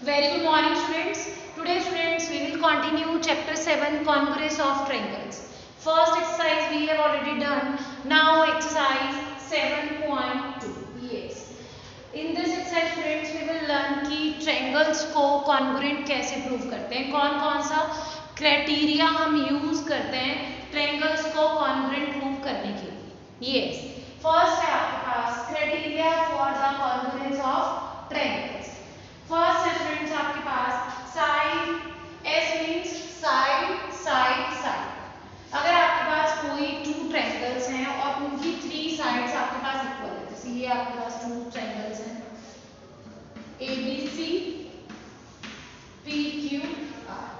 Very good morning, students. Today, students, we will continue chapter 7, Congruence of Triangles. First exercise we have already done. Now exercise 7.2. Yes. In this exercise, students, we will learn कि triangles को congruent कैसे prove करते हैं. कौन कौन सा criteria हम use करते हैं triangles को congruent prove करने के लिए. Yes. First है आपके पास criteria for the congruence of triangles. First है स्टूडेंट्स आपके पास side. S means side side side. अगर आपके पास कोई टू ट्रायंगल्स हैं और उनकी थ्री साइड्स आपके पास इक्वल है, जैसे ये आपके पास टू ट्रायंगल्स हैं A B C P Q R,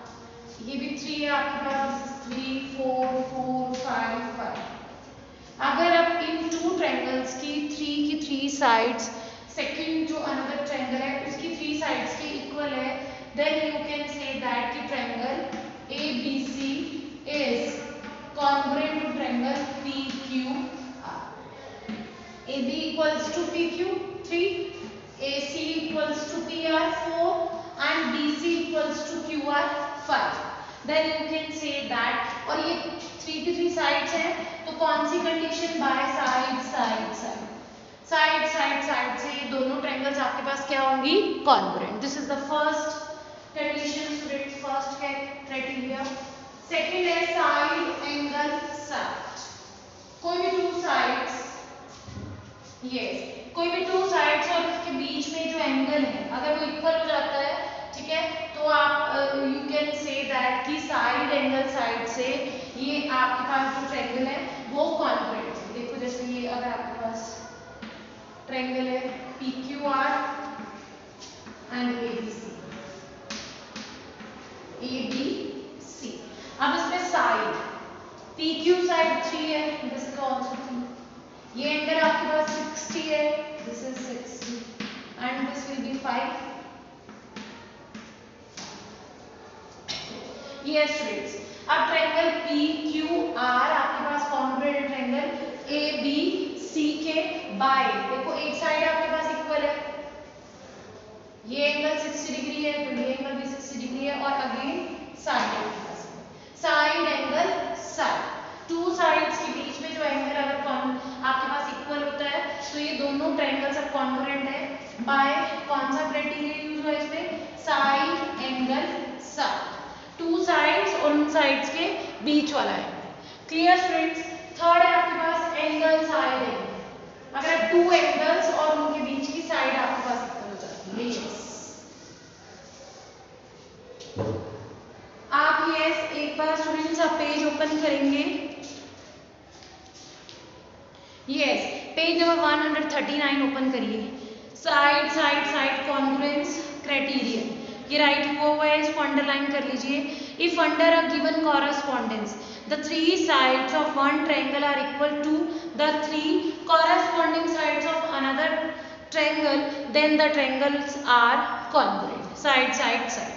ये भी थ्री है आपके पास, 3 4 4 5 5. अगर आप इन टू ट्रायंगल्स की थ्री साइड्स सेकंड जो अनदर ट्रायंगल है उसकी थ्री साइड्स के इक्वल है, then you can say that कि triangle ABC is congruent to triangle PQR. AB equals to PQ 3, AC equals to PR 4 and BC equals to QR 5. Then you can say that. और ये three की three sides हैं तो कौन सी condition? By side side side side side side से ये दोनों ट्रायंगल्स आपके पास क्या होंगी? Congruent. This is the first condition students, first criteria. Second है साइड एंगल साइड. कोई भी टू साइड्स, यस, कोई भी टू साइड्स और उसके बीच में जो एंगल है अगर वो इक्वल हो जाता है, ठीक है, तो आप यू कैन से दैट कि साइड एंगल साइड से ये आपके पास जो ट्रायंगल है वो कॉन्ग्रुएंट है. देखो जैसे ये अगर आपके पास ट्रायंगल है PQR एंड ABC. अब इसमें साइड PQ साइड 3 है, दिस इज आल्सो 3. ये एंगल आपके पास 60 है, this is 60 and this will be 5. Yes students, अब ट्रायंगल PQR आपके पास कॉन्ग्रुएंट ट्रायंगल ABC के बाय, देखो एक साइड आपके पास इक्वल है, ये एंगल 60 डिग्री है तो ये एंगल भी 60 डिग्री है, और अगेन साइड आपके पास side angle side. Two sides के बीच में जो एंगल अगर आपके पास इक्वल होता है तो ये दोनों ट्रायंगल्स अब कॉन्ग्रुएंट है बाय कौन सा क्राइटेरिया यूज हुआ इसमें? Side angle side. Two sides और उन साइड्स के बीच वाला एंगल. Clear students? थर्ड है आपके पास एंगल साइड एंगल. अगर टू एंगल्स और उनके बीच की साइड आपके पास इक्वल हो जाती है. यस, आप यस एक बार स्टूडेंट्स आप पेज ओपन करेंगे. यस, पेज नंबर 139 ओपन करिए. Side side side congruence criteria ये राइट हुआ है, इसको अंडरलाइन कर लीजिए. If under a given correspondence the three sides of one triangle are equal to the three corresponding sides of another triangle, then the triangles are congruent. Side side side.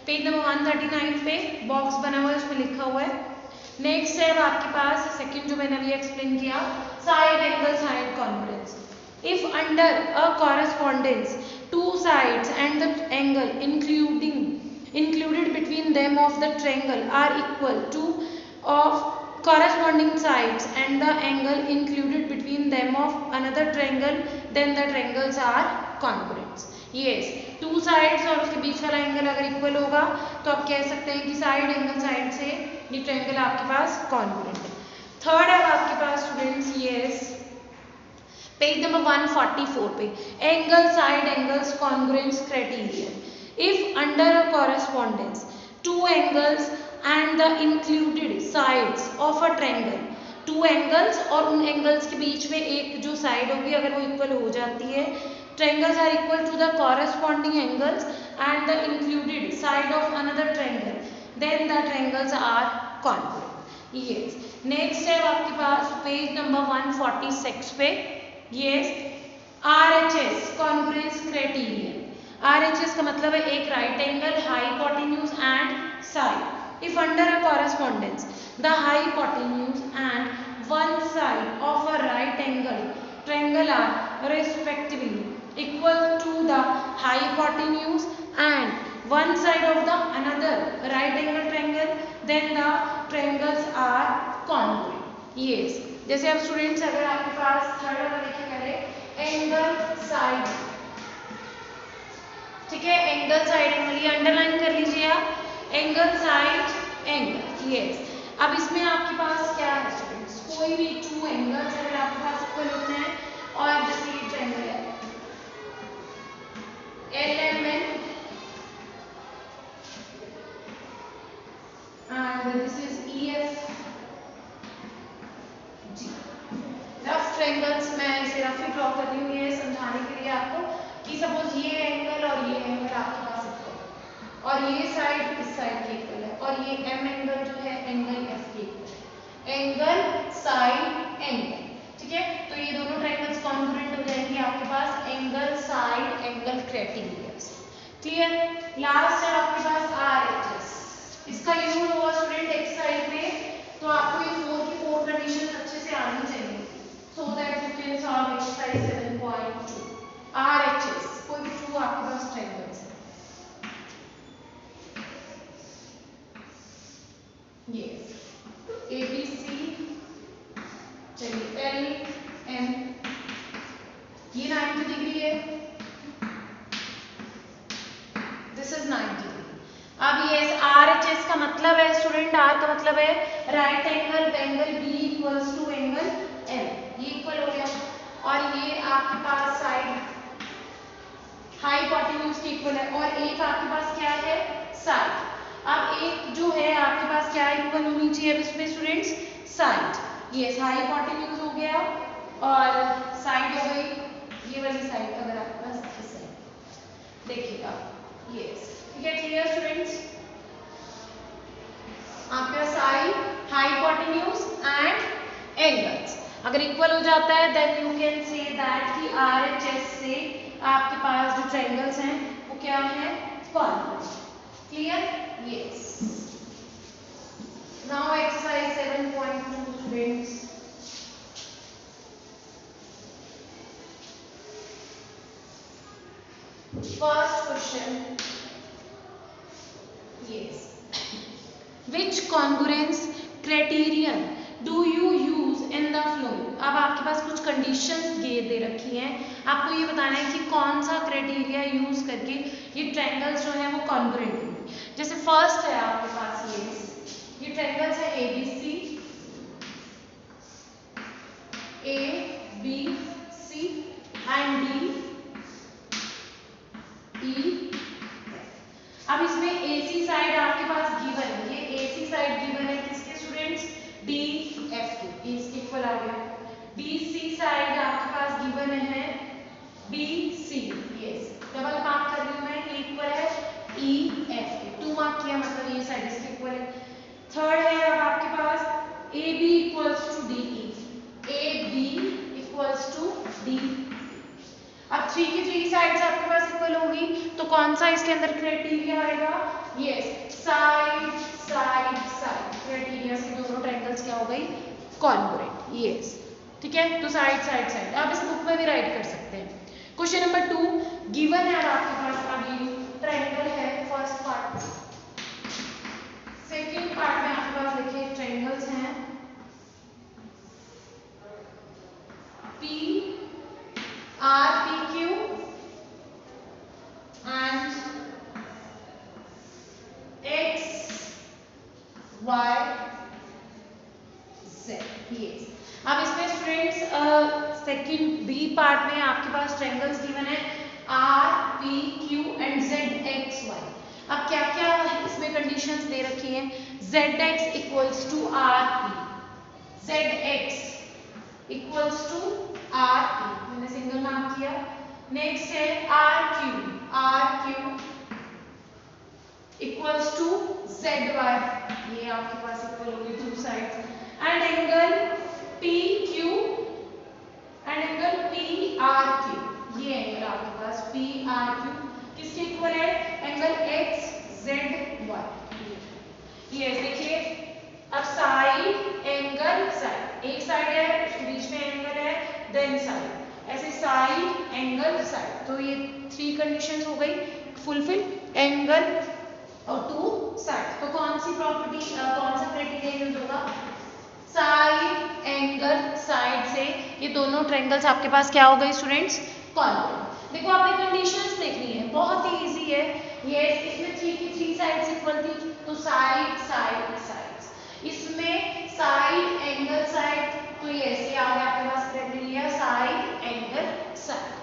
Page number 139 पे box बना हुआ है, उसमें लिखा हुआ है. Next है आपके पास सेकंड जो मैंने अभी एक्सप्लेन किया, side angle side congruence. If under a correspondence two sides and the angle included between them of the triangle are equal to of corresponding sides and the angle included between them of another triangle, then the triangles are congruent. yes, two sides और उसके बीच वाला angle अगर equal होगा तो आप कह सकते हैं कि साइड एंगल साइड से ये ट्रायंगल आपके पास कॉन्ग्रुएंट है. थर्ड है आपके पास स्टूडेंट्स, यस, पेज नंबर 144 पे angle side angles congruence criteria. If under a correspondence two angles and the included sides of a triangle, two angles और उन एंगल्स के बीच में एक जो साइड होगी अगर वो इक्वल हो जाती है, triangles are equal to the corresponding angles and the included side of another triangle, then the triangles are congruent. Yes, next है आपके पास पेज नंबर 146 पे, yes, RHS congruence criteria. RHS का मतलब है एक right angle, hypotenuse and side. If under a correspondence, the hypotenuse and one side of a right angle triangle are respectively equal to the hypotenuse and one side of the another right angle triangle, then the triangles are congruent. Yes, जैसे अब students अगर आपके पास third वाला देखिए पहले angle side, ठीक है, angle side angle, ये अंडरलाइन कर लीजिए आप, एंगल साइड एंगल। यस, अब इसमें आपके पास क्या है स्टूडेंट्स, कोई भी टू एंगल्स अगर आपके पास इक्वल होते हैं और जैसे ये ट्रायंगल है LMN and this is EFG, rough triangles मैं इसे रफली ड्रॉ कर रही हूँ ये समझाने के लिए आपको कि सपोज ये एंगल और ये एंगल आपके पास इक्वल है और ये साइड इस साइड के इक्वल है और ये M एंगल जो है एंगल F के इक्वल है, एंगल साइड एंगल, ठीक है। तो ये दोनों ट्रायंगल्स कॉन्ग्रुएंट हो जाएंगे आपके पास एंगल साइड एंगल क्राइटेरिया से। क्लियर। लास्ट है आपके पास RHS, इसका यूज होगा स्टूडेंट एक्सरसाइज में, तो आपको ये 4 की 4 कंडीशंस अच्छे से आनी चाहिए so that you can solve exercise 7.2। RHS कोई भी टू आपके पास ट्रायंगल्स है, यस ABC, चलिए LM, ये 90 डिग्री है, दिस इज 90 डिग्री। अब ये RHS का मतलब है स्टूडेंट, R का मतलब है right angle angle B equals to angle L, ये इक्वल हो गया और ये आपके पास साइड हाइपोटेन्यूज के इक्वल है और एक आपके पास क्या है साइड। अब एक जो है आपके पास क्या इक्वल होनी चाहिए अब इसमें स्टूडेंट्स, साइड। यस, हाइपोटेन्यूज हो गया और साइड हो गई ये वाली साइड, अगर आपके पास इस साइड देखिएगा। यस, ठीक है, क्लियर स्टूडेंट्स, आपका साइड हाइपोटेन्यूज एंड एंगल्स अगर इक्वल हो जाता है then you can say that कि RHS से आपके पास जो ट्रायंगल्स हैं वो क्या है, congruent. Clear. Yes, now exercise 7.2 students, first question, yes, which congruence criterion do you use in the following। अब आपके पास कुछ कंडीशंस दे रखी हैं, आपको ये बताना है कि कौन सा क्राइटेरिया यूज करके ये ट्रायंगल्स जो है वो कॉन्ग्रुएंट होंगे। जैसे फर्स्ट है आपके पास ये ट्रायंगल्स है ABC, ABC एंड DE। अब इसमें AC साइड आपके पास गिवन है, ये AC साइड गिवन है किसके स्टूडेंट्स, DF के, इसके इक्वल आ गया। BC साइड आपके पास गिवन है BC, यस, डबल मार्क कर रही हूं मैं, इक्वल है EF के, 2 मार्क किया मतलब ये साइड इसके इक्वल है। थर्ड है अब आपके पास AB equals to DE, AB equals to DE। अब 3 की 3 साइड्स आपके पास इक्वल होगी तो कौन सा इसके अंदर क्राइटेरिया आएगा, yes, side side side criteria से दोनों ट्रायंगल्स क्या हो गई, कॉन्ग्रुएंट। यस, ठीक है, तो साइड साइड साइड आप इस बुक में भी राइट कर सकते हैं। क्वेश्चन नंबर 2 गिवन है आपके पास, अभी ट्रायंगल है फर्स्ट पार्ट, सेकंड पार्ट में आपके पास देखिए ट्रायंगल्स हैं PQ and XY Z। Yes, अब इसमें स्टूडेंट्स सेकंड बी पार्ट में आपके पास ट्रायंगल्स गिवन है RPQ एंड ZXY। अब क्या क्या इसमें कंडीशंस दे रखी हैं, ZX equals to RP, ZX equals to RP, मैंने सिंगल नाम किया। नेक्स्ट है RQ इक्वल्स टू ZY, ये आपके पास इक्वल होगी two sides, and angle PQ and angle PRQ, ये एंगल आपके पास PRQ किसके इक्वल है, एंगल XZY। ये देखिए, अब साइड एंगल साइड, एक साइड है उसके बीच में एंगल है देन साइड, ऐसे साइड एंगल साइड, तो ये 3 कंडीशंस हो गई। फुलफिल एंगल और टू साइड। तो कौन सी प्रॉपर्टी, कौन सा क्राइटेरिया यूज होगा? साइड एंगल साइड से ये दोनों ट्रायंगल्स आपके पास क्या हो गए स्टूडेंट्स? कॉन्ग्रुएंट। देखो आपने कंडीशंस देखनी है, बहुत ही इजी है। ये इसमें 3 की 3 साइड्स इक्वल थी, तो साइड साइड साइड्स। इसमें साइड एंगल साइड, तो ये ऐसे आ गया आपके पास criteria side angle side.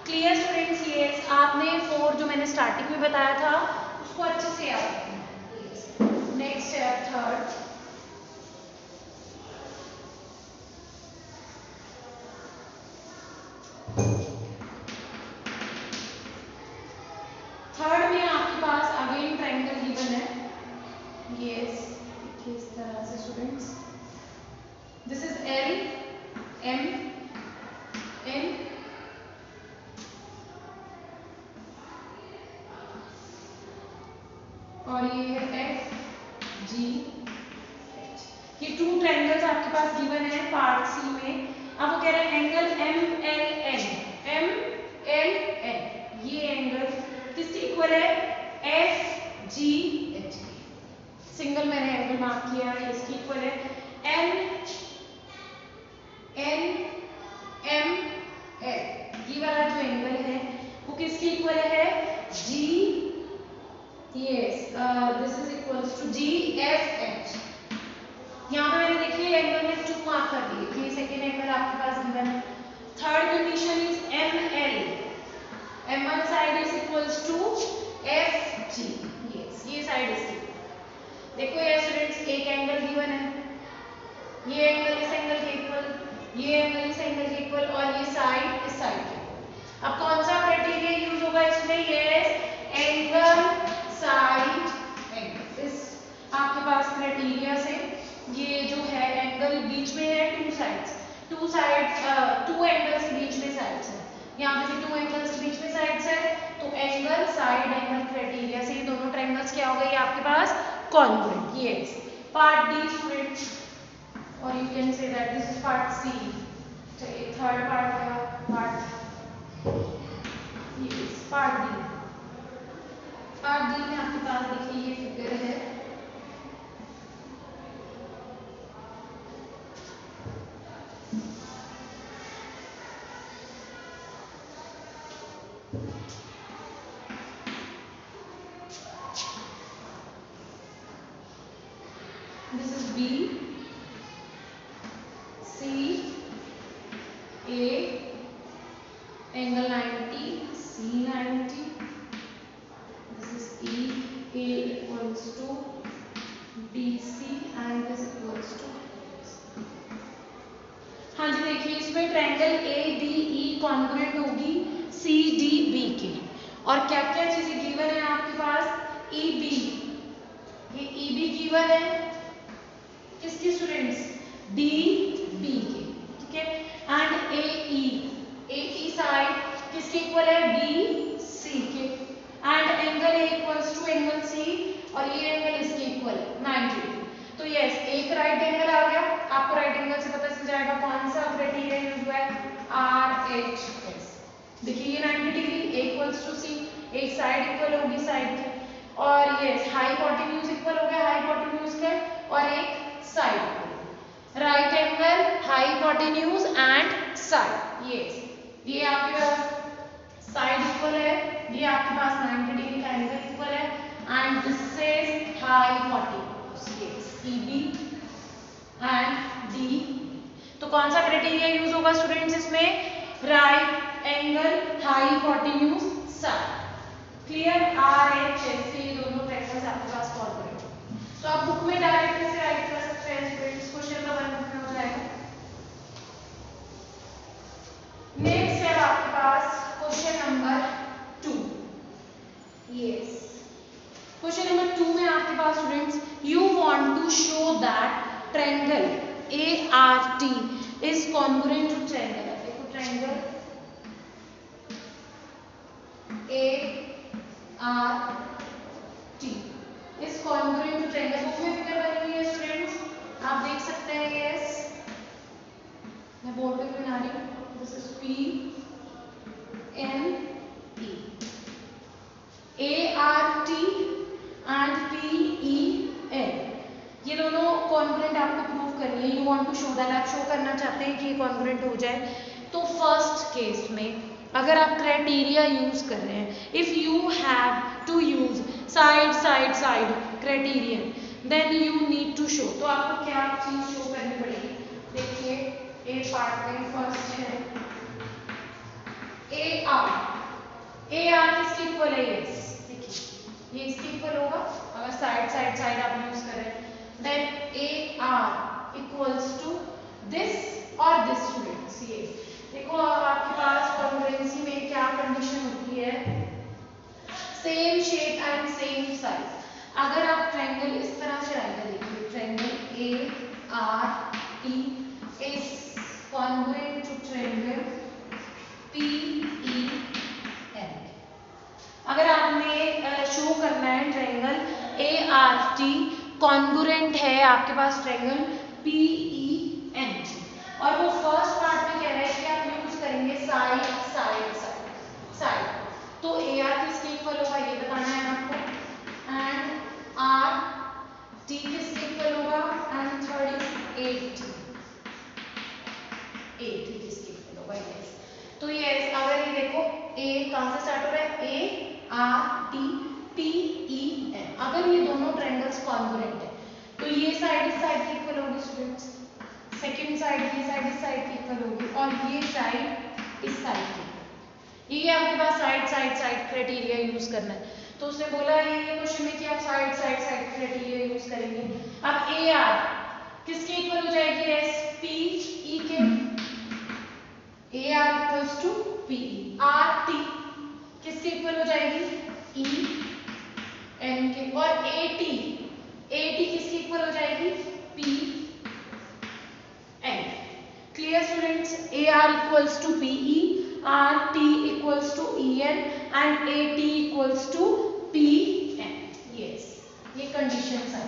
Clear students? Yes, आपने 4 जो मैंने स्टार्टिंग में बताया था उसको अच्छे से याद रखना। नेक्स्ट है थर्ड। थर्ड में आपके पास अगेन ट्रायंगल गिवन है। यस, इस तरह से students, this is L M N और ये है एफ जी एच। ये 2 ट्रायंगल्स आपके पास गिवन है पार्ट सी में। अब वो कह रहे हैं angle M L N, M L N, ये एंगल किसके इक्वल है? F G H. सिंगल मैंने एंगल मार्क किया है, इसकी इक्वल है एन एन एम एल। ये वाला जो एंगल है वो किसके इक्वल है? जी, yes, this is equals to G F H. यहाँ पे मैंने देखिए एंगल में 2 मार्क कर दिए, ये सेकेंड एंगल आपके पास गिवन है। Third condition is M L, M one side is equals to F G. Yes, ये साइड इसकी। देखो ये स्टूडेंट्स एक एंगल गिवन है, ये एंगल इस एंगल के इक्वल, ये एंगल इस एंगल के इक्वल और ये साइड इस साइड के इक्वल। अब कौन सा क्राइटेरिया यूज होगा इसमें? Yes, angle side angle. इस आपके पास क्राइटेरिया से ये जो है एंगल बीच में है, 2 साइड्स, 2 एंगल्स के बीच में साइड्स है। यहाँ पे भी 2 एंगल्स के बीच में साइड्स है, तो एंगल साइड एंगल क्राइटेरिया से ये दोनों ट्रायंगल्स क्या हो गए आपके पास? Congruent. Yes, part D students, और you can say that this is part C. चलिए थर्ड पार्ट का part, yes part D. Part D में आपके पास देखिए ये फिगर है, this is B, C, A, angle 90, C 90, this is E, A equals to BC and this equals to, हाँ जी देखिए इसमें triangle A D E congruent होगी सी डी बी के। और क्या क्या चीजें गिवन है आपके पास? ई बी, ये ई बी गिवन है किसके स्टूडेंट्स? डी बी के, ठीक है। एंड ए ई साइड किसके इक्वल है? बी सी के। And angle A equals to angle C और ये एंगल इसके इक्वल 90। तो यस, एक राइट एंगल आ गया। आपको राइट एंगल से पता चल जाएगा कौन सा क्राइटेरिया यूज हुआ है? R H S. देखिए ये 90 डिग्री, ए इक्वल्स टू सी, एक साइड इक्वल होगी साइड के, और यस हाइपोटेन्यूज इक्वल हो गया हाइपोटेन्यूज के, और एक side, right angle hypotenuse and side. Yes, ये आपके पास साइड इक्वल है, ये आपके पास 90 डिग्री का एंगल इक्वल है, and this is hypotenuse. Yes, EB and D. तो कौन सा क्राइटेरिया यूज होगा स्टूडेंट्स इसमें? Right angle hypotenuse side. Clear? R H S से ये दोनों ट्रायंगल्स आपके पास फॉलो करेंगे। तो आप बुक में डायरेक्ट कैसे राइट कर सकते हैं स्टूडेंट्स? क्वेश्चन नंबर 1 में हो जाएगा। नेक्स्ट है आपके पास question number 2। Yes, question number 2 में आपके पास students, you want to show that triangle A R T is congruent to triangle. देखो triangle A R T is congruent to triangle. Book में फिगर बनी हुई है स्टूडेंट्स, आप देख सकते हैं। यस, मैं बोर्ड पे बना रही हूँ। This is P N E. ART and PEN, ये दोनों कॉन्ग्रुएंट आपको प्रूव करनी है। You want to show that, आप शो करना चाहते हैं कि ये कॉन्ग्रुएंट हो जाए। तो फर्स्ट केस में अगर आप क्राइटेरिया यूज कर रहे हैं, if you have to use side side side criterion, then you need to show. तो आपको क्या चीज शो करनी पड़ेगी? देखिए ए पार्ट में फर्स्ट है AR किसके इक्वल है? यस, देखिए ये इसके इक्वल होगा अगर साइड साइड साइड आप यूज करें। Then AR equals to this और दिस स्टूडेंट्स। ये देखो अब आपके पास कॉन्ग्रुएंसी में क्या कंडीशन होती है? Same shape and same size. अगर आप ट्रायंगल इस तरह से आएगा, देखिए triangle ART is congruent to triangle PEN। अगर आपने शो करना है ट्रायंगल ART कॉन्ग्रुएंट है आपके पास ट्रायंगल PEN, और वो फर्स्ट पार्ट में कह रहा है कि आप यूज करेंगे साइड साइड साइड साइड। तो AR किसके इक्वल होगा ये बताना है आपको, एंड RT किसके इक्वल होगा, एंड थर्ड इज AT किसके इक्वल होगा? यस। तो यस, अगर ये देखो A कहां से स्टार्ट हो रहा है? ART PEN। अगर ये दोनों ट्रायंगल्स कॉन्ग्रुएंट है तो ये साइड इस साइड की इक्वल होगी स्टूडेंट्स, सेकंड साइड ये साइड इस साइड की इक्वल होगी, और ये साइड इस साइड की। ये आपके पास side side side criteria use करना है। तो उसने बोला ये क्वेश्चन में कि आप side side side criteria use करेंगे। अब AR किसके इक्वल हो जाएगी? एस PE के। AR equals to PE। RT किसके इक्वल हो जाएगी? EN के। और AT किसके इक्वल हो जाएगी? PN। Clear students? AR equals to PE, RT equals to EN and AT equals to PN। Yes, ये कंडीशंस है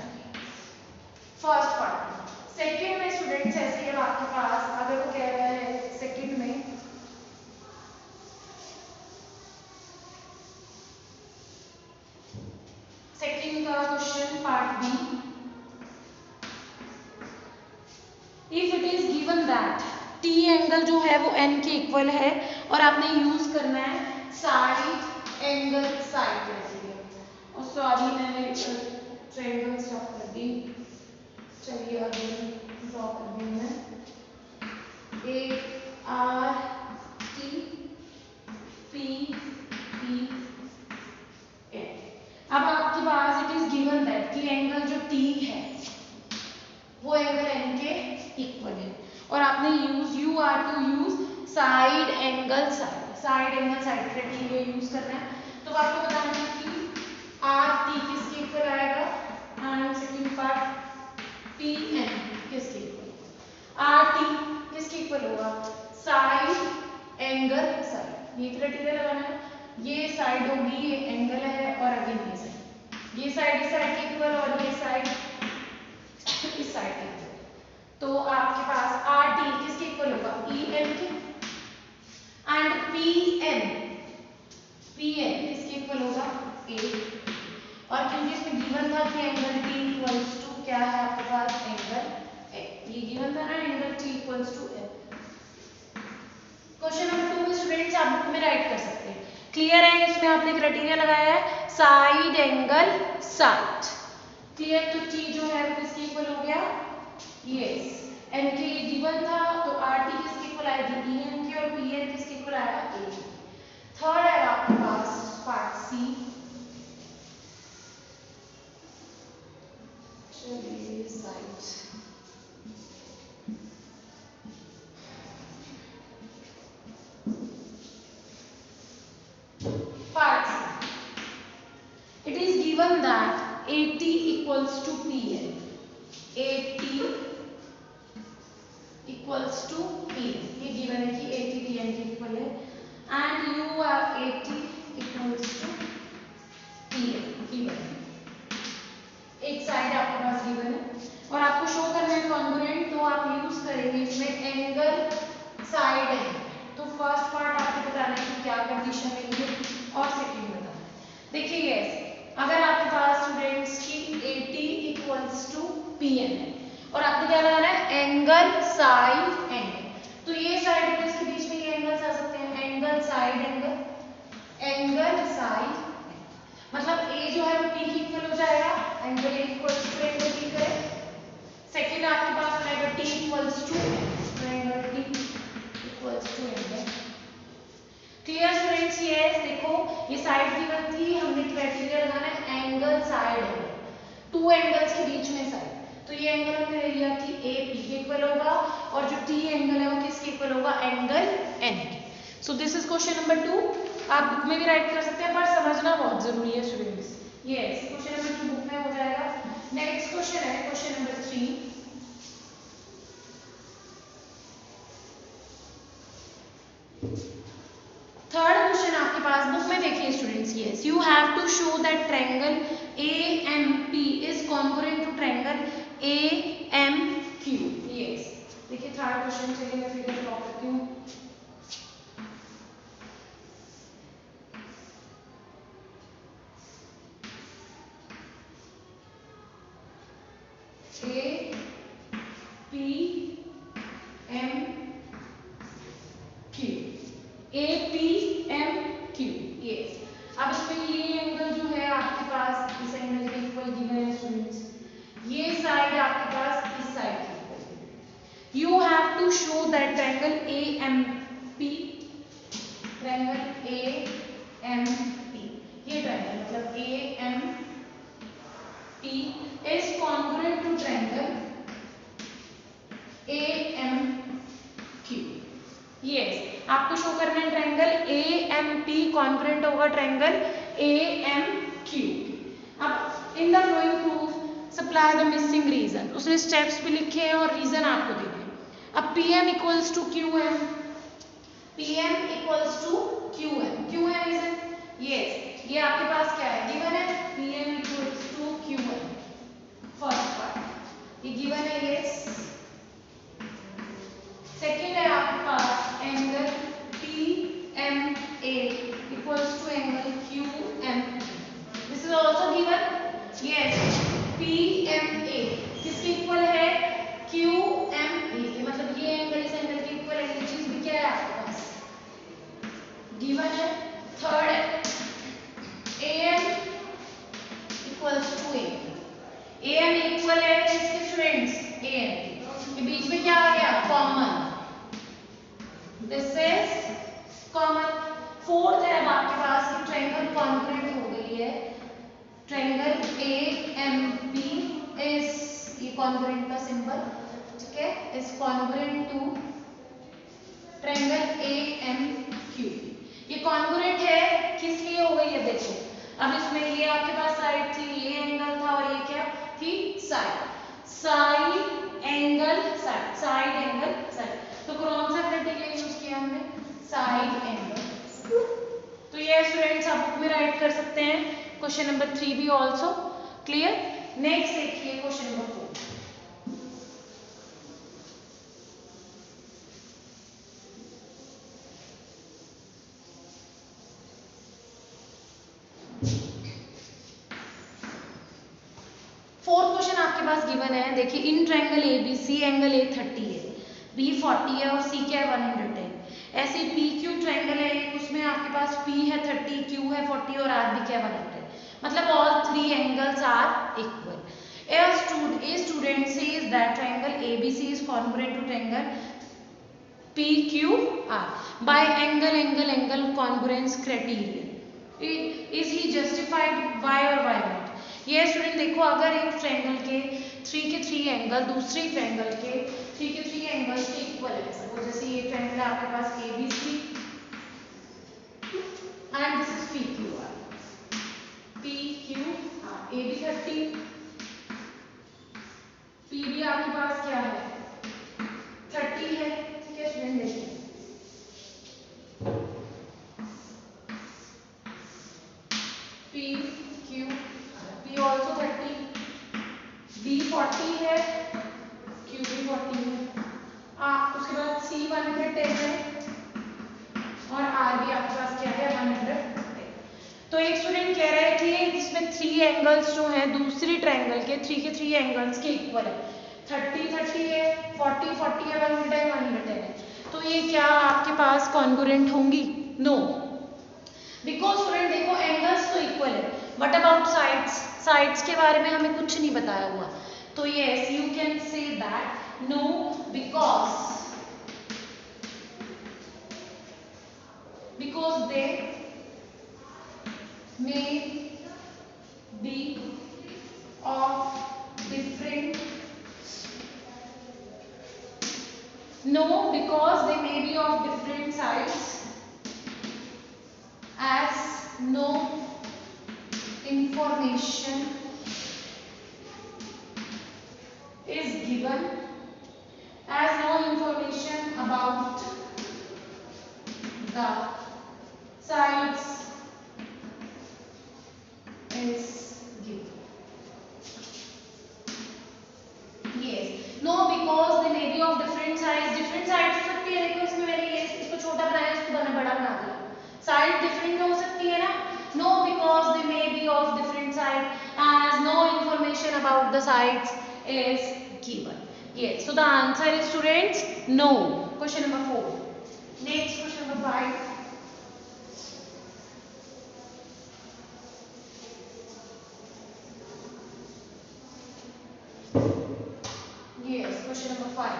फर्स्ट पार्ट में। सेकंड में स्टूडेंट्स ऐसे ही आपके पास अगर वो कह रहा है सेकंड में सेकंड का question part B, if it is given that T angle जो है वो N के इक्वल है और आपने यूज करना है साइड एंगल साइड क्राइटेरिया। और सॉरी मैंने ट्रायंगल स्टॉप कर दी, चलिए अभी ड्रॉ कर दी मैं। ART PEN। अब आपके पास इट इज गिवन दैट कि एंगल जो T है वो एंगल N के इक्वल है, और आपने you are to use side angle side criteria use करना है। तो आपको बताना है कि RT किसके इक्वल आएगा, एंड सेकंड पार्ट PN किसके इक्वल, RT किसके इक्वल होगा? Side angle side. ये क्राइटेरिया लगाना है। ये साइड होगी, ये एंगल है, और अगेन ये साइड इस साइड के इक्वल और ये साइड इस साइड के इक्वल। तो आपके पास RT किसके इक्वल होगा? EN के। एंड PN किसके इक्वल होगा? A। और क्योंकि इसमें गिवन था कि एंगल T इक्वल्स टू क्या है आपके पास? Angle A। ये गिवन था ना, angle T equals to A। Question number 2 में स्टूडेंट्स आप बुक में राइट कर सकते हैं। क्लियर है? इसमें आपने क्राइटेरिया लगाया है साइड एंगल साइड। क्लियर? तो T जो है वो किसके इक्वल हो गया? यस, N के ये गिवन था, तो RT किसके इक्वल आएगी? EN के, और PN किसके इक्वल आएगा? A। थर्ड है आपके पास पार्ट C। चलिए side part C. It is given that AT equals to PN. AT equals to PN. ये given है कि AT PN के इक्वल है, and you are AT equals to PN given है। एक साइड आपके पास given है और आपको शो करना है कॉन्ग्रुएंट, तो आप यूज करेंगे इसमें एंगल साइड एंगल। तो फर्स्ट पार्ट आपको बताना है कि क्या कंडीशन लेंगे, और सेकंड बताना है। देखिए PN है। और आपको क्या लगाना है, एंगल साइड एंगल। तो ये साइड एंगल के बीच में ये एंगल्स आ सकते हैं, angle side angle, angle side, मतलब ए जो है वो पी की इक्वल हो जाएगा, angle A equals to angle P करें। सेकंड आपके पास आएगा T equals to angle T equals to angle. Clear students? Yes. देखो ये साइड गिवन थी, हमने क्राइटेरिया लगाना है angle side angle, two angles के बीच में साइड। तो ये एंगल हमने ले लिया कि ए पी के इक्वल होगा और जो टी एंगल है वो किसके इक्वल होगा, एंगल एन के। So this is question number 2। आप बुक में भी राइट कर सकते हैं पर समझना बहुत जरूरी है students. Yes, question number 2 book में हो जाएगा। नेक्स्ट क्वेश्चन है क्वेश्चन नंबर 3। थर्ड क्वेश्चन आपके पास बुक में देखिए students. Yes, you have to show that triangle AMP is congruent to triangle AMQ। Yes, देखिए थर्ड क्वेश्चन, चलिए मैं फिगर ड्रॉ करती हूँ। APMQ। यस, अब इसमें ये एंगल जो है आपके पास इस एंगल के इक्वल गिवन है स्टूडेंट्स, ये साइड आपके पास इस साइड के equal. You have to show that triangle AMP, triangle AMP, ये ट्रायंगल मतलब AMP is congruent to triangle AMQ। Yes, आपको शो करना है ट्रायंगल AMP कॉन्ग्रुएंट होगा ट्रायंगल AMQ। अब in the following proof supply the missing reason, उसने steps भी लिखे हैं और रीजन आपको देने हैं। अब PM equals to QM, PM equals to QM, क्यों है रीजन? यस, ये आपके पास क्या है, गिवन है PM equals to QM, first part ये गिवन है। यस, सेकेंड है आपके पास angle PMA equals to angle QMP, this is also given. Yes, PMA किसके इक्वल है, QMA के, मतलब ये एंगल इस एंगल के इक्वल है, ये चीज भी क्या है आपके पास गिवन है। थर्ड है AM equals to AM equal है किसके स्टूडेंट्स, AM के बीच में क्या आ गया, common, this is common. Fourth है अब आपके पास कि ट्रायंगल कॉन्ग्रुएंट हो गई है, ट्रायंगल AMP इज, ये कॉन्ग्रुएंट का सिंबल, ठीक है, is congruent to triangle AMQ। ये कॉन्ग्रुएंट है किसके हो गई है, देखो अब इसमें ये आपके पास साइड थी, ये एंगल था और ये क्या थी, side, side angle side, side angle side. तो कौन सा क्राइटेरिया यूज किया हमने, साइड एंगल। तो ये स्टूडेंट्स आप बुक में राइट कर सकते हैं क्वेश्चन नंबर 3 भी ऑल्सो। क्लियर? नेक्स्ट देखिए क्वेश्चन नंबर 4। फोर्थ क्वेश्चन आपके पास गिवन है, देखिए in triangle ABC angle A30 है, B 40 है और C क्या है 110। ऐसे PQ ट्रायंगल है, उसमें आपके पास P है 30, Q है 40 और R भी क्या है 100, मतलब all three angles are equal. A student says that triangle ABC is congruent to triangle PQR by angle congruence criterion. Is he justified? Why or why not? ये स्टूडेंट देखो, अगर एक ट्रायंगल के 3 एंगल दूसरे ट्रायंगल के 3 angles के equal है, suppose जैसे ये ट्रायंगल आपके पास ABC and this is PQR, AB 30, PB आपके पास क्या है 30 है, ठीक है स्टूडेंट, देखिए P also 30, B 40 है, Q भी 40 है, उसके बाद C 110 है और R भी आपके पास क्या है 110। तो एक स्टूडेंट कह रहा है कि इसमें थ्री एंगल्स जो हैं दूसरी ट्रायंगल के थ्री एंगल्स के इक्वल है। 30 है, 40 है, 110 है। तो ये क्या आपके पास कॉन्ग्रुएंट होंगी? नो, बिकॉज स्टूडेंट देखो एंगल्स तो इक्वल है, बट अबाउट साइड्स, साइड्स के बारे में हमें कुछ नहीं बताया हुआ। तो yes you can say that no, because they may be of different, no, because they may be of different sides, as no information is given, as no information about the sides is given. Yes, no, because they may be of different size. Different sides हो सकती है, देखो इसमें मैंने ये इसको छोटा बनाया, इसको बड़ा बड़ा बना दिया, साइड डिफरेंट हो सकती है ना। No, because they may be of different side, as no information about the sides is given. Yes, so the answer is students no. Question number 4. Next question number 5. Yes, question number 5.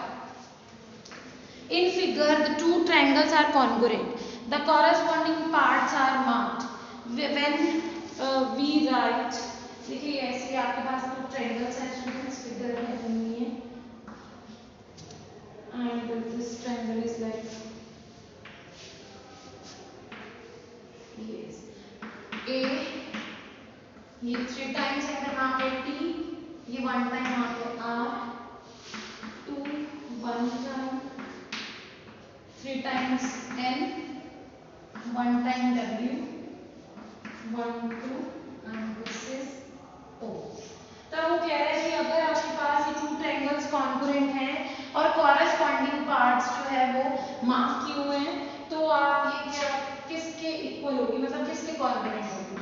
In figure, the two triangles are congruent. The corresponding parts are marked. When we write, देखिए ऐसे आपके पास two triangles हैं students, figure में बनी है, and this triangle is like yes, A, ये 3 times है अगर mark है T, ये 1 time mark है R, 2 1 time, 3 times N, 1 time W, 1 2 and this is O. तो वो कह रहा है कि अगर आपके पास ये टू ट्रायंगल्स कॉन्ग्रुएंट हैं और कॉरेस्पॉन्डिंग पार्ट्स जो है वो मार्क किए हुए हैं, तो आप ये क्या किसके इक्वल होगी, मतलब किसके कॉन्ग्रुएंट होगी?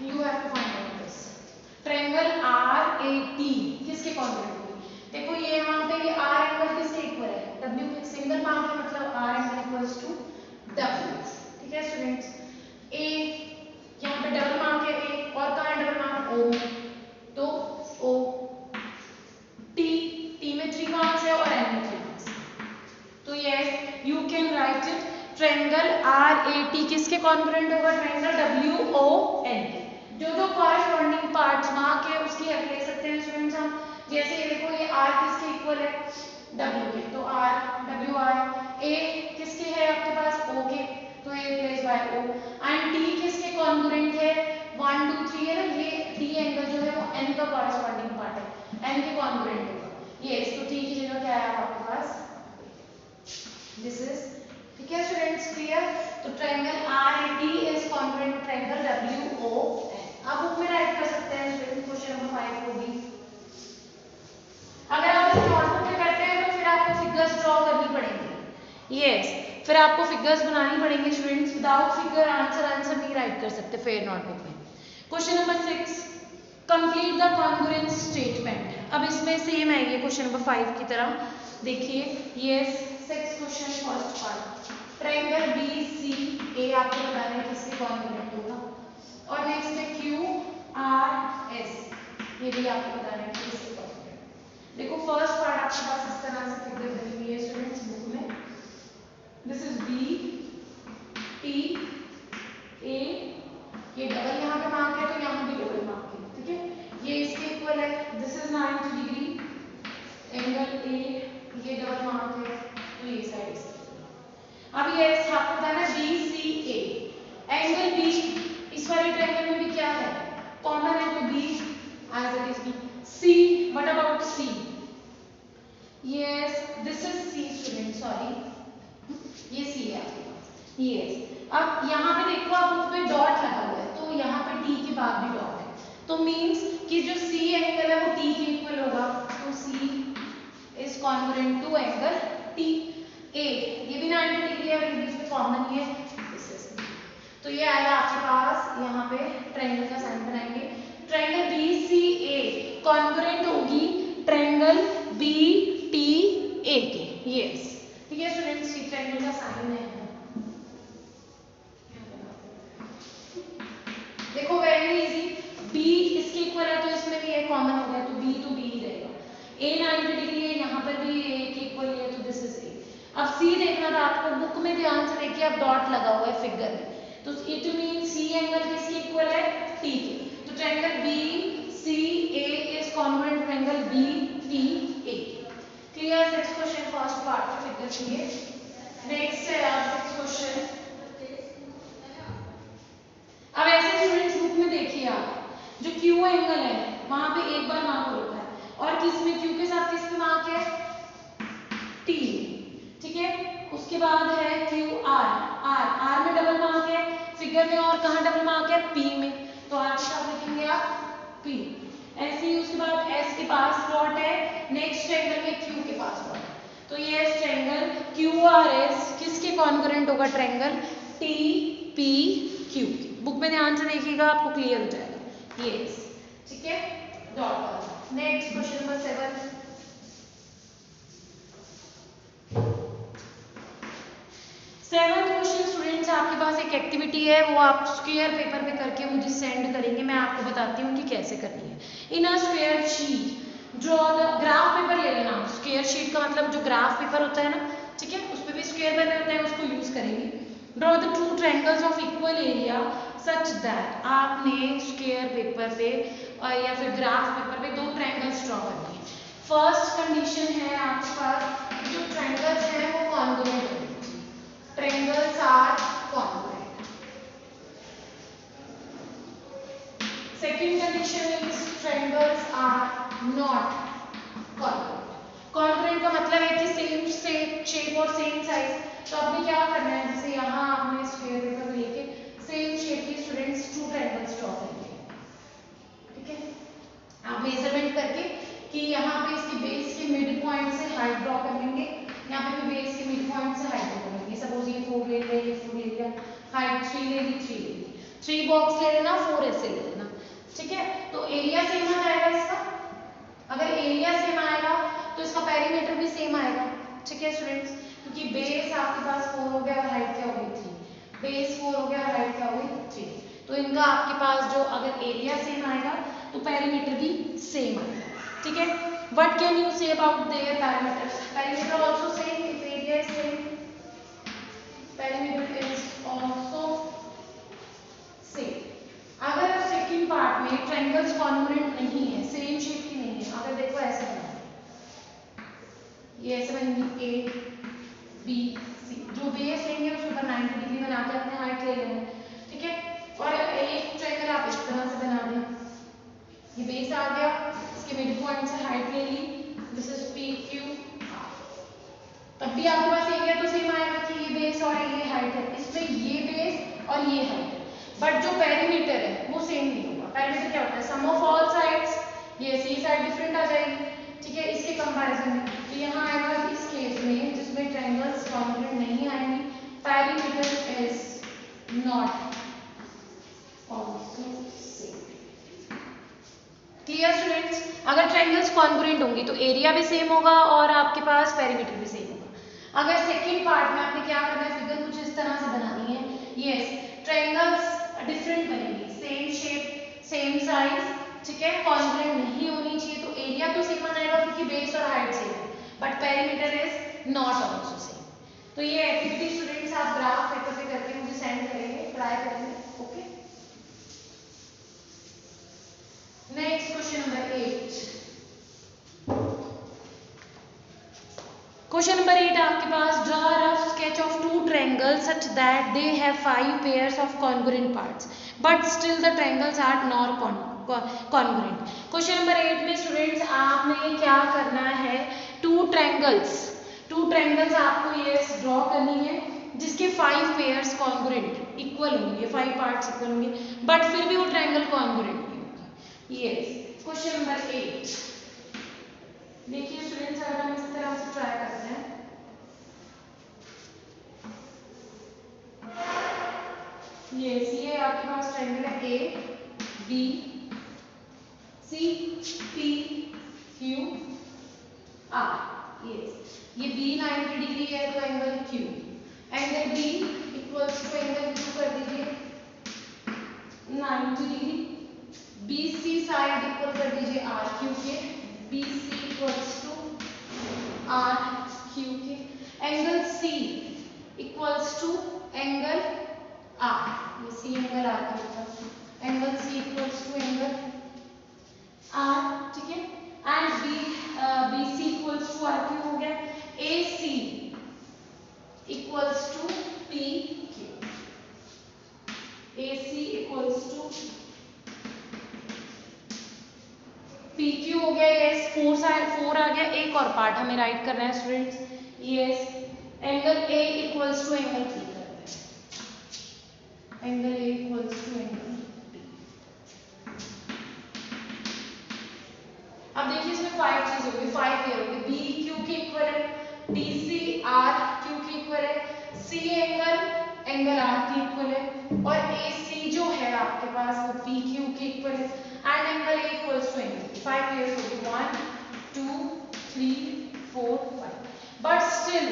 You have to find out this. Triangle RAT किसके कॉन्ग्रुएंट होगी? देखो ये यहाँ पे ये R एंगल किसके इक्वल है? W के सिंगल मार्क है, मतलब R angle equals to W। ठीक है स्टूडेंट्स, A यहाँ पे डबल मार्क है A, और कहाँ है डबल मार्क? O में, तो O, T में 3 मार्क्स है और N में 3 मार्क्स है। तो yes you can write it, triangle RAT किसके कॉन्ग्रुएंट होगा? ट्रायंगल WON के। जो जो कॉरेस्पॉन्डिंग पार्ट्स मार्क है उसकी हेल्प ले सकते हैं स्टूडेंट्स हम। जैसे ये देखो ये R किसके इक्वल है? W के, तो R WR। A किसके है आपके पास? O के, तो A place by O। And T किसके कॉन्ग्रुएंट है? 1 2 3 है ना, ये D एंगल जो है वो N का कॉरेस्पॉन्डिंग पार्ट है, N के कॉन्ग्रुएंट होगा। यस, तो T की जगह क्या है आपके पास? दिस इज, ठीक है स्टूडेंट्स, क्लियर? तो triangle RAT is congruent to triangle WON। आप बुक में राइट कर सकते हैं स्टूडेंट, क्वेश्चन नंबर 5 को भी। अगर आप इसे नोटबुक में करते हैं तो फिर आपको फिगर्स ड्रॉ करनी पड़ेंगी। यस, फिर आपको फिगर्स बनानी पड़ेंगी स्टूडेंट्स, विदाउट फिगर आंसर नहीं राइट कर सकते फिर नोटबुक में। Question number 6, complete the congruence statement. अब इसमें सेम है ये क्वेश्चन नंबर 5 की तरह, देखिए yes 6 question first part, triangle BCA आपको बताना है किसके कॉन्ग्रुएंट होगा, और नेक्स्ट है QRS, ये भी आपको बताना है किसके कॉन्ग्रुएंट। देखो फर्स्ट पार्ट आपके पास इस तरह से फिगर बनी हुई है स्टूडेंट्स बुक में, दिस इज BTA, ये डबल यहाँ पे मार्क है तो यहाँ भी डबल मार्क है, ठीक है, ये इसके इक्वल है, this is 90 degree angle A, ये डबल मार्क है तो ये साइड इसकी। अब ये आपको बताना है BCA, एंगल B इस वाले ट्रायंगल में भी क्या है? कॉमन है, तो B as it is B। C, what about C? Yes, this is C student, sorry, ये C है आपके पास। Yes, अब यहाँ पे देखो आप उसमें डॉट लगा हुआ है, तो यहाँ पे T के बाद भी डॉट है, तो मीन्स कि जो C एंगल है वो T के इक्वल होगा, तो C is congruent to angle T। A ये भी 90 डिग्री है और बीच में कॉमन ही है, तो ये आएगा आपके पास यहाँ पे ट्रायंगल का साइन बनाएंगे। ट्रायंगल BCA कॉन्ग्रुएंट होगी ट्रायंगल BTA के। यस, ठीक है स्टूडेंट्स, ये ट्रायंगल का साइन है। देखो वेरी इजी, B इसके इक्वल है तो इसमें भी A कॉमन हो गया, तो B तो B ही रहेगा। A 90 डिग्री है, यहाँ पर भी A के इक्वल है, तो दिस इज A। अब C देखना था आपको, बुक में ध्यान से देखिए, अब डॉट लगा हुआ है फिगर में, तो इट मीन C एंगल किसके इक्वल है? T के। तो triangle BCA is congruent triangle BTA। Clear? Next question first part का फिगर चाहिए। नेक्स्ट है आप नेक्स्ट क्वेश्चन। अब ऐसे स्टूडेंट्स बुक में देखिए आप, जो Q एंगल है वहां पे एक बार मार्क होता है, और किस में Q के साथ किस पे मार्क है? T, ठीक है। उसके बाद है R में डबल मार्क है फिगर में, और कहाँ डबल मार्क है? P में, तो R के साथ लिखेंगे आप P। ऐसे ही उसके बाद S के पास डॉट है, नेक्स्ट ट्रायंगल में Q के पास डॉट है, तो ये ट्रायंगल QRS किसके कॉन्ग्रुएंट होगा? Triangle TPQ। बुक में ध्यान से देखिएगा, आपको क्लियर हो जाएगा। यस, ठीक है, dot. Next question number 7। Seventh question students, आपके पास एक एक्टिविटी है, वो आप स्क्वायर पेपर पे करके मुझे सेंड करेंगे। मैं आपको बताती हूँ कि कैसे करनी है। In a square sheet draw the, graph paper ले लेना। स्क्वायर शीट का मतलब जो ग्राफ पेपर होता है ना, ठीक है, उस पर भी स्क्वायर बने होते हैं, उसको यूज करेंगे। Draw the two triangles of equal area such that, आपने स्क्वायर पेपर पे या फिर ग्राफ पेपर पे दो ट्रायंगल्स ड्रॉ करनी है। फर्स्ट कंडीशन है आपके पास, जो ट्रायंगल्स हैं वो कॉन्ग्रुएंट होंगे। Triangles are congruent. Second condition is triangles are not congruent. Congruent का मतलब है कि सेम शेप और सेम साइज। तो आपने क्या करना है, जैसे यहाँ आपने स्क्वायर पेपर लेके सेम शेप की स्टूडेंट्स टू ट्रायंगल्स ड्रॉ करेंगे, ठीक है। आप मेजरमेंट करके कि यहाँ पे इसके बेस के मिड पॉइंट से हाइट ड्रॉ कर लेंगे, यहाँ पे भी बेस के मिड पॉइंट से हाइट ड्रॉ कर लेंगे। सपोज ये 4 ले लिया, ये 4 ले लिया, हाइट 3 ले ली, 3 ले ली, 3 बॉक्स ले लेना, 4 ऐसे ले लेना, ठीक है। तो एरिया सेम आ जाएगा इसका। अगर एरिया सेम आएगा तो इसका पेरीमीटर भी सेम आएगा, ठीक है स्टूडेंट्स, क्योंकि बेस आपके पास 4 हो गया और हाइट क्या हो गई 3, बेस 4 हो गया और हाइट क्या हो गई 3, तो इनका आपके पास जो अगर एरिया सेम आएगा तो पेरीमीटर भी सेम आएगा, ठीक है। What can you say about their perimeters? Perimeter also same if area is same. Perimeter is also same. अगर सेकंड पार्ट में ट्रायंगल्स कॉन्ग्रुएंट नहीं है, सेम शेप की नहीं है, अगर देखो ऐसे बना, ये ऐसे बनेगी A B C, जो बेस लेंगे उसके ऊपर 90 डिग्री बना के अपने हाइट ले लेना, ठीक है। और एक ट्रायंगल आप इस तरह से बना दें, ये बेस आ गया, इसके मिड पॉइंट से हाइट ले ली, दिस इज PQ। तब भी आपके पास एरिया तो सेम आएगा कि ये बेस और ये हाइट है, इसमें ये बेस और ये हाइट है, बट जो पेरीमीटर है वो सेम नहीं होगा। पेरीमीटर क्या होता है? सम ऑफ ऑल साइड्स, ये सी साइड डिफरेंट आ जाएगी, ठीक है, इसके कंपैरिजन में। तो यहाँ आएगा इस केस में जिसमें ट्रायंगल्स कॉन्ग्रुएंट नहीं आएंगी, perimeter is not also same. Clear students? अगर ट्रायंगल्स कॉन्ग्रुएंट होंगी तो एरिया भी सेम होगा और आपके पास पेरीमीटर भी सेम होगा। अगर सेकंड पार्ट में आपने क्या करना है, फिगर कुछ इस तरह से बनानी है। यस, ट्रायंगल्स डिफरेंट बनेंगी, सेम शेप सेम साइज, ठीक है, कॉन्ग्रुएंट नहीं होनी चाहिए, तो एरिया तो सेम आ जाएगा क्योंकि बेस और हाइट सेम है, but perimeter is not also same. तो ये एक्टिविटी स्टूडेंट्स आप ग्राफ पेपर पे करके मुझे सेंड करेंगे, ट्राई करेंगे, okay. Next question number 8। Question number 8 आपके पास, draw a rough sketch of two triangles such that they have 5 pairs of congruent parts but still the triangles are not congruent. Question number 8 में students आपने क्या करना है, two triangles आपको ये draw करनी है जिसके 5 पेयर्स कॉन्ग्रुएंट इक्वल होंगे, 5 पार्ट्स इक्वल होंगे, बट फिर भी वो ट्रायंगल कॉन्ग्रुएंट नहीं होगा। यस, क्वेश्चन नंबर 8 देखिए स्टूडेंट्स, अगर हम इस तरह से ट्राई करते हैं, यस, ये आपके पास ट्रायंगल है A B C P Q R. Yes, ये बी 90 डिग्री है तो angle Q, angle B equals to angle Q कर दीजिए 90 degree, B C side equal कर दीजिए आर क्यू के, B C equals to R Q के, angle C equals to angle R, ये सी एंगल आर के ऊपर, angle C equals to angle R, ठीक है। And B C equals to R Q हो गया, A C equals to P Q, A C equals to P Q हो गया। Yes, four आ गया, एक और पार्ट हमें राइट करना है students. Yes, angle A equals to angle P करते हैं, angle A equals to angle P. अब देखिए इसमें 5 चीज हो गई, 5 पेयर हो गए, बी क्यू के इक्वल है, डी सी आर क्यू के इक्वल है, सी एंगल आर के इक्वल है, और ए सी जो है आपके पास वो पी क्यू के इक्वल है, and angle A equals to angle. 5 pairs हो गए, 1 2 3 4 5, but still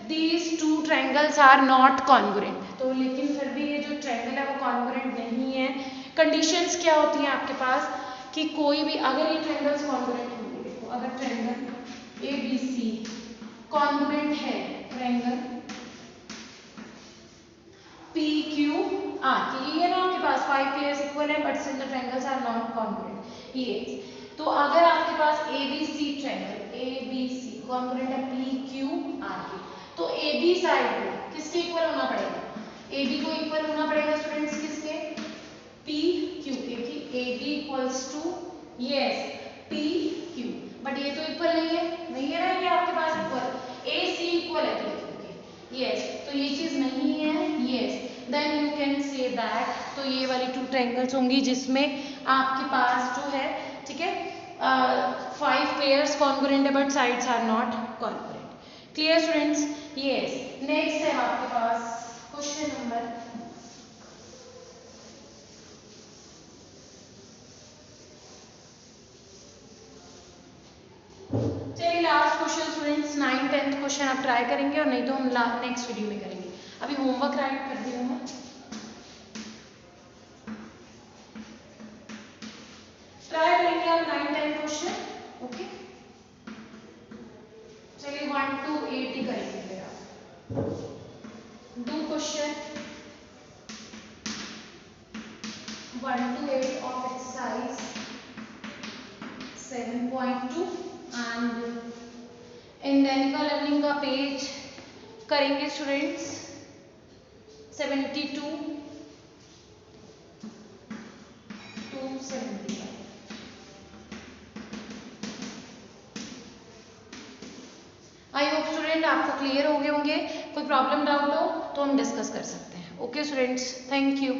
these two triangles are not congruent। तो लेकिन फिर भी ये जो ट्रायंगल है वो कॉन्ग्रुएंट नहीं है। कंडीशंस क्या होती हैं आपके पास कि कोई भी अगर ये ट्रायंगल्स कॉन्ग्रुएंट होंगे, देखो अगर triangle A B C congruent है, ट्रायंगल पी क्यू आर की, ये ना आपके पास 5 पेयर्स इक्वल है but still the triangles are not congruent. ये तो अगर आपके पास A B C triangle A B C congruent है पी क्यू आर की, तो ए बी साइड को किसके इक्वल होना पड़ेगा, ए बी को इक्वल होना पड़ेगा स्टूडेंट्स किसके, पी क्यू के, कि A B equals to yes P Q, but ये तो इक्वल नहीं है ना, ये आपके पास इक्वल ए सी इक्वल है पी क्यू के। यस, तो ये चीज नहीं है। Yes, then you can say that, तो ये वाली 2 ट्रायंगल्स होंगी जिसमें आपके पास जो है, ठीक है, 5 पेयर्स कॉन्ग्रुएंट है but sides are not congruent. Clear students? Yes, next है आपके पास क्वेश्चन नंबर 9th 10th क्वेश्चन आप ट्राई करेंगे और नहीं तो हम नेक्स्ट वीडियो में करेंगे। अभी होमवर्क राइट कर दिया हूँ, ट्राई करेंगे आप 9th 10th क्वेश्चन। ओके, चलिए 1 to 8 ही करेंगे फिर आप। Do question 1 to 8 of exercise 7.2 and इंडेनिका लर्निंग का पेज करेंगे students 72 to 75। I hope student आपको क्लियर हो गए होंगे। कोई प्रॉब्लम डाउट हो तो हम डिस्कस कर सकते हैं। Okay students, thank you.